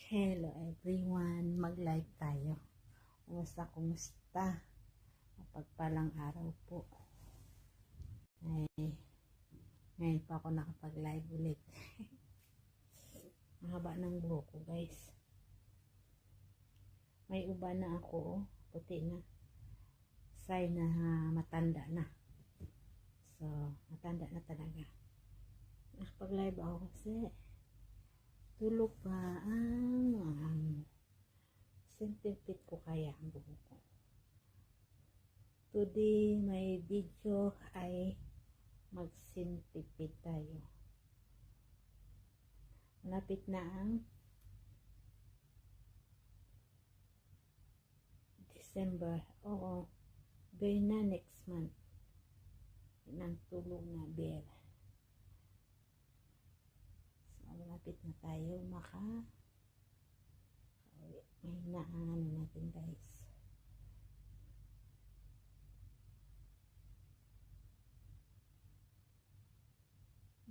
Hello everyone, mag-live tayo. Kumusta? Mapagpalang araw po. Ngayon pa ako nakapag-live ulit. Mahaba ng buhok ko, guys. May uba na ako, puti na. Sign na matanda na. So, matanda na talaga. Nakapag-live ako kasi tulog pa ang centipede ko kaya ang buhok ko. Today, may video ay mag-centipede tayo. Malapit na ang December. Oo, gay na next month. Nang tulog na bear. Malapit na tayo may naano natin, guys.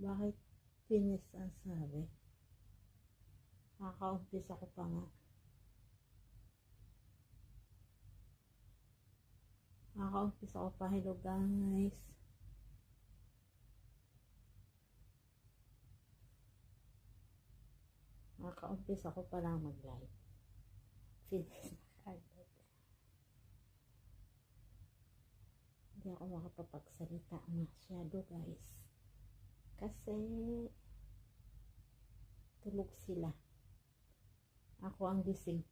Bakit finish ang sabi? Nakaka-umpisa ko pa nga. Nakaka-umpisa ko pa. Hello guys. Nakaka-umpisa ko pa lang mag-live. Finish na agad. Hindi ako makapapagsalita masyado, guys. Kasi tulog sila. Ako ang gising.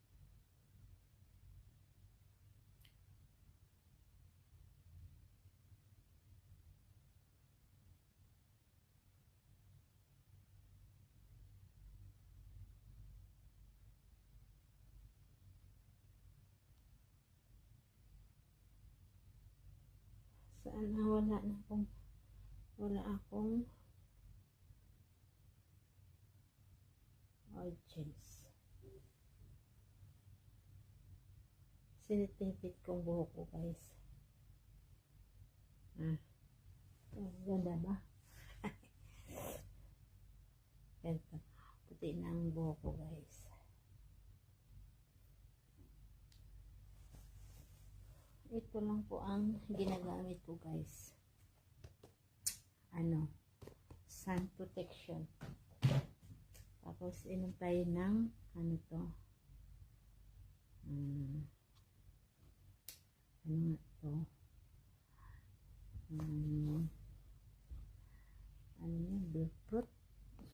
Saan na wala akong audience. Sinitipid kong buhok ko, guys. Ganda ba? Ganda. Puti na ang buhok ko, guys. Ito lang po ang ginagamit ko, guys. Sun protection. Tapos inom tayo ng to? Ano nga to? Beetroot.